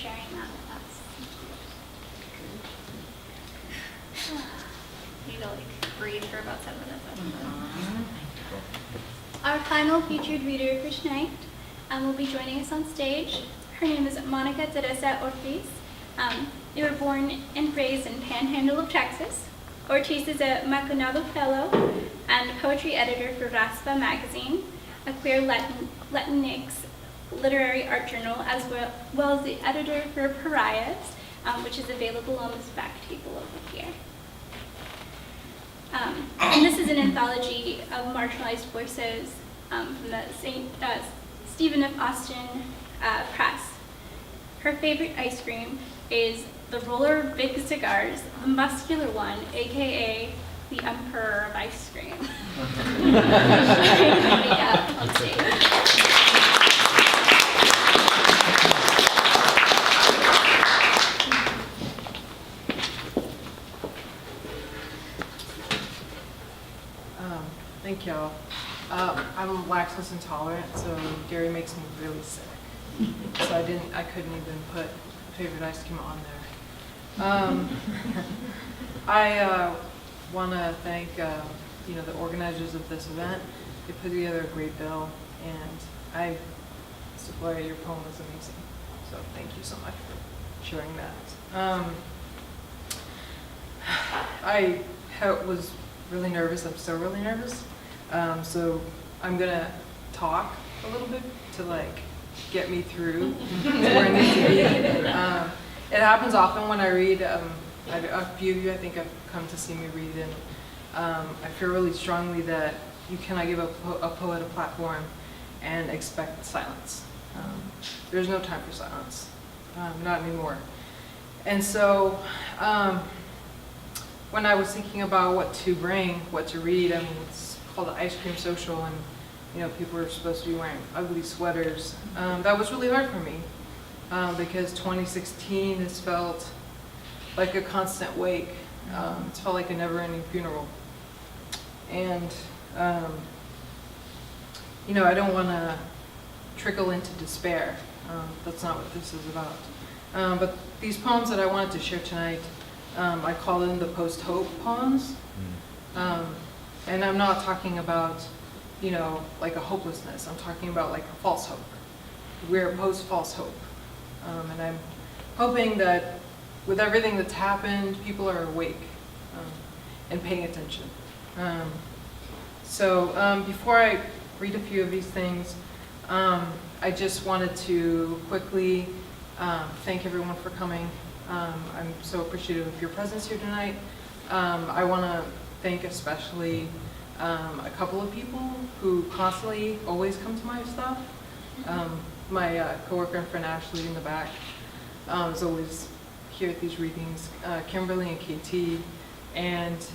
sharing that with us. Need to breathe for about 7 minutes. Our final featured reader for tonight will be joining us on stage. Her name is Teresa Ortiz. You were born and raised in Panhandle of Texas. Ortiz is a Macunado Fellow and poetry editor for Raspa magazine, a queer Latinx literary art journal, as well as the editor for Pariahs, which is available on this back table over here. And this is an anthology of marginalized voices from the Stephen F. Austin Press. Her favorite ice cream is the Roller Big Cigars, the muscular one, aka the Emperor of Ice Cream. On stage. Thank y'all. I'm lactose intolerant, so dairy makes me really sick. So I couldn't even put favorite ice cream on there. I want to thank the organizers of this event. They put together a great bill, and Sequoia, your poem was amazing. So thank you so much for sharing that. I was really nervous. I'm still really nervous. So I'm gonna talk a little bit to get me through where I need to be. It happens often when I read. A few of you I think have come to see me read, and I feel really strongly that you cannot give a poet a platform and expect silence. There's no time for silence, not anymore. And so when I was thinking about what to bring, what to read, it's called the Ice Cream Social, and people are supposed to be wearing ugly sweaters. That was really hard for me because 2016 has felt like a constant wake. It's felt like a never-ending funeral. And I don't want to trickle into despair. That's not what this is about. But these poems that I wanted to share tonight, I call them the post-hope poems. And I'm not talking about, like a hopelessness. I'm talking about like a false hope. We're post-false hope. And I'm hoping that with everything that's happened, people are awake and paying attention. So before I read a few of these things, I just wanted to quickly thank everyone for coming. I'm so appreciative of your presence here tonight. I want to thank especially a couple of people who constantly always come to my stuff. My coworker and friend Ashley in the back is always here at these readings, Kimberly and KT, and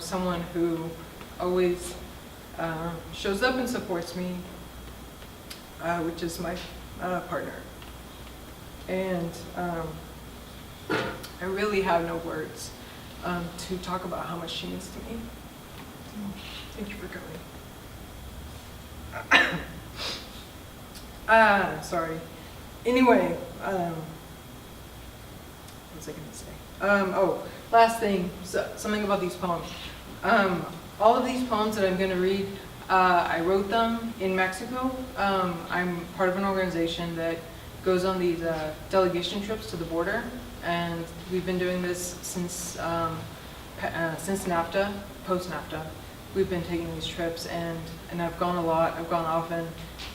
someone who always shows up and supports me, which is my partner. And I really have no words to talk about how much she means to me. Thank you for coming. Sorry. Anyway, what was I going to say? Last thing, something about these poems. All of these poems that I'm going to read, I wrote them in Mexico. I'm part of an organization that goes on these delegation trips to the border, and we've been doing this since NAFTA, post-NAFTA. We've been taking these trips, and I've gone a lot, I've gone often,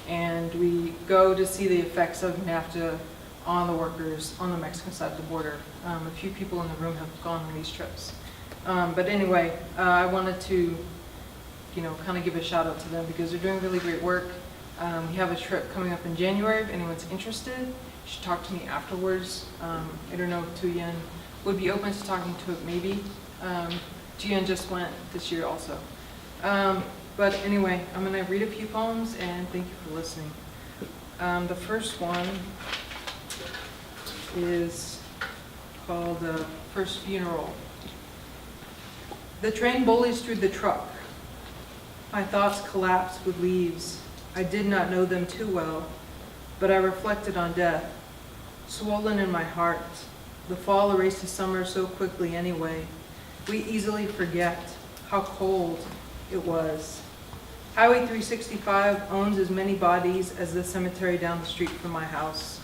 and we go to see the effects of NAFTA on the workers on the Mexican side of the border. A few people in the room have gone on these trips. But anyway, I wanted to, kind of give a shout out to them because they're doing really great work. We have a trip coming up in January. If anyone's interested, you should talk to me afterwards. I don't know if Tuyen would be open to talking to it, maybe. Tuyen just went this year also. But anyway, I'm going to read a few poems, and thank you for listening. The first one is called First Funeral. The train bullies through the truck. My thoughts collapsed with leaves. I did not know them too well, but I reflected on death. swollen in my heart. The fall erases summer so quickly anyway. We easily forget how cold it was. Highway 365 owns as many bodies as the cemetery down the street from my house.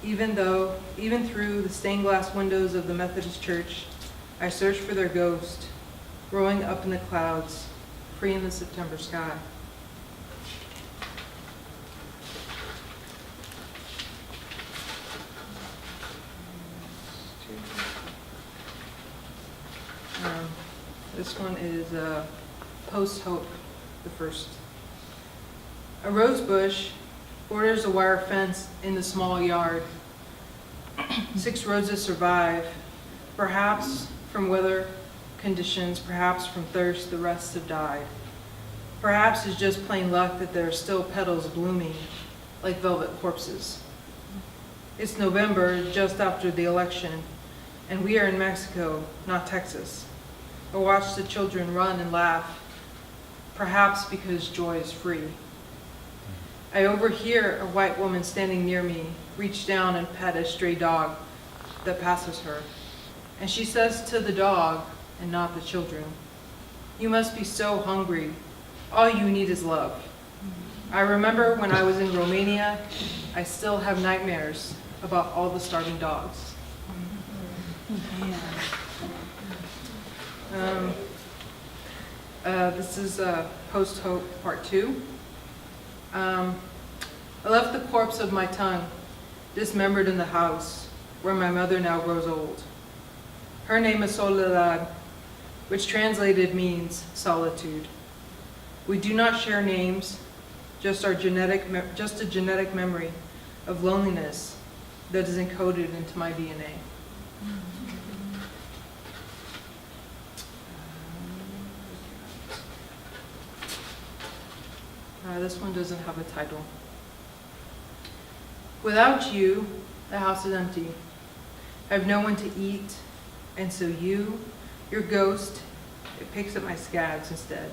Even through the stained glass windows of the Methodist Church, I search for their ghost, growing up in the clouds, free in the September sky. This one is Post-Hope, the first. A rose bush borders a wire fence in the small yard. 6 roses survive, perhaps from weather conditions, perhaps from thirst. The rest have died. Perhaps it's just plain luck that there are still petals blooming like velvet corpses. It's November, just after the election, and we are in Mexico, not Texas. I watch the children run and laugh, perhaps because joy is free. I overhear a white woman standing near me reach down and pet a stray dog that passes her. And she says to the dog, and not the children, "You must be so hungry. All you need is love." I remember when I was in Romania, I still have nightmares about all the starving dogs. This is Post-Hope Part 2. I left the corpse of my tongue dismembered in the house where my mother now grows old. Her name is Soledad, which translated means solitude. We do not share names, just a genetic memory of loneliness that is encoded into my DNA. This one doesn't have a title. Without you, the house is empty. I have no one to eat, and so you, your ghost, it picks up my scabs instead.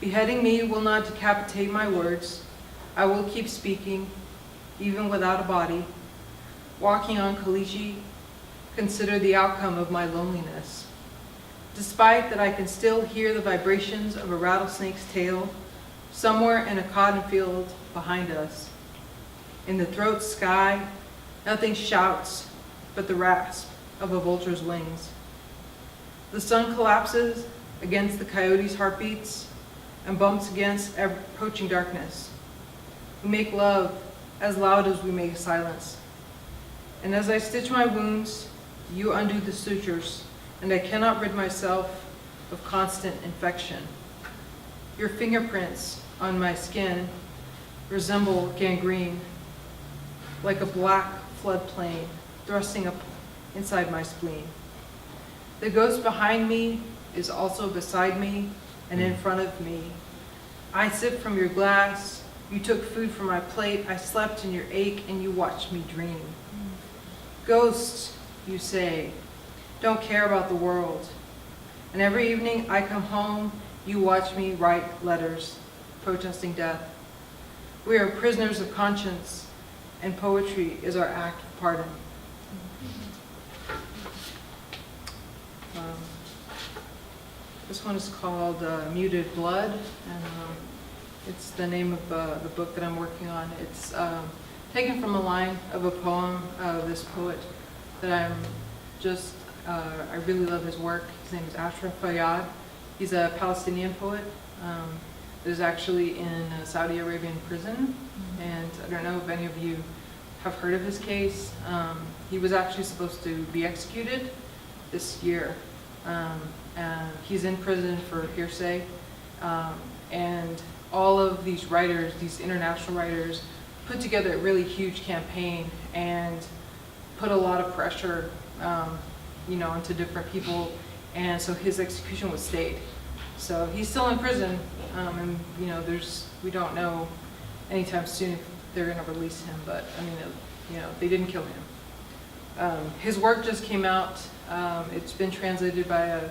Beheading me will not decapitate my words. I will keep speaking, even without a body. Walking on Kalishi, consider the outcome of my loneliness. Despite that I can still hear the vibrations of a rattlesnake's tail, somewhere in a cotton field behind us. In the throat sky, nothing shouts but the rasp of a vulture's wings. The sun collapses against the coyote's heartbeats and bumps against approaching darkness. We make love as loud as we make silence. And as I stitch my wounds, you undo the sutures, and I cannot rid myself of constant infection. Your fingerprints on my skin resemble gangrene, like a black floodplain thrusting up inside my spleen. The ghost behind me is also beside me and in front of me. I sip from your glass, you took food from my plate, I slept in your ache and you watched me dream. Ghosts, you say, don't care about the world. And every evening I come home, you watch me write letters protesting death. We are prisoners of conscience, and poetry is our act of pardon. This one is called Muted Blood, and it's the name of the book that I'm working on. It's taken from a line of a poem of this poet that I really love his work. His name is Ashraf Fayyad. He's a Palestinian poet that is actually in a Saudi Arabian prison, and I don't know if any of you have heard of his case. He was actually supposed to be executed this year. And he's in prison for hearsay. And all of these writers, these international writers, put together a really huge campaign and put a lot of pressure, into different people. And so his execution was stayed. So he's still in prison, and we don't know anytime soon if they're going to release him. But they didn't kill him. His work just came out. It's been translated by a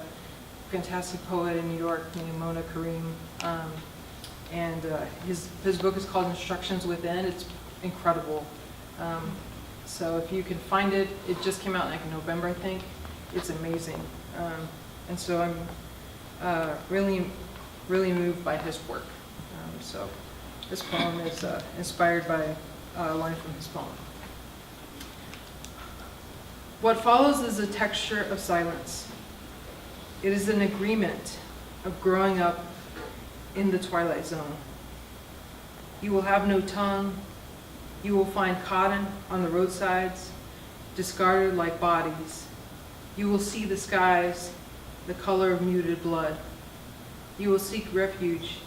fantastic poet in New York named Mona Karim, and his book is called Instructions Within. It's incredible. So if you can find it, it just came out like in November, I think. It's amazing. And so I'm really moved by his work. So this poem is inspired by a line from his poem. What follows is a texture of silence. It is an agreement of growing up in the twilight zone. You will have no tongue. You will find cotton on the roadsides, discarded like bodies. You will see the skies, the color of muted blood. You will seek refuge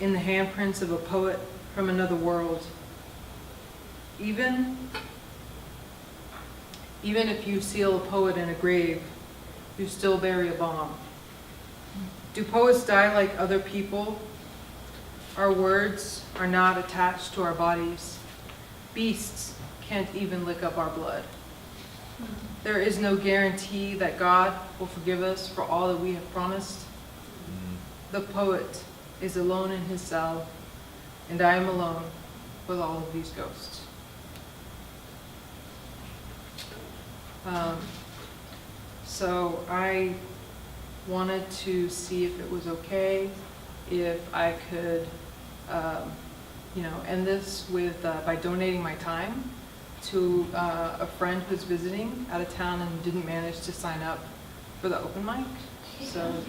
in the handprints of a poet from another world. Even if you seal a poet in a grave, you still bury a bomb. Do poets die like other people? Our words are not attached to our bodies. Beasts can't even lick up our blood. There is no guarantee that God will forgive us for all that we have promised. The poet is alone in his cell, and I am alone with all of these ghosts. So I wanted to see if it was okay, if I could, end this with by donating my time to a friend who's visiting out of town and didn't manage to sign up for the open mic. So is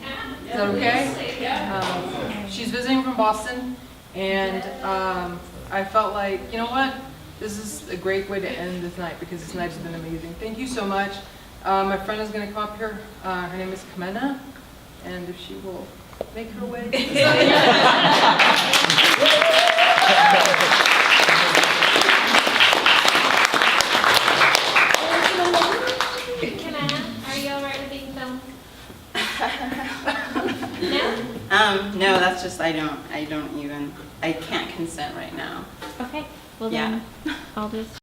that okay? She's visiting from Boston, and I felt like, you know what? This is a great way to end this night because this night has been amazing. Thank you so much. My friend is going to come up here. Her name is Kamena, and if she will make her way. Are you alright with being filmed? No, that's just, I can't consent right now. Okay, well Yeah. then, I'll just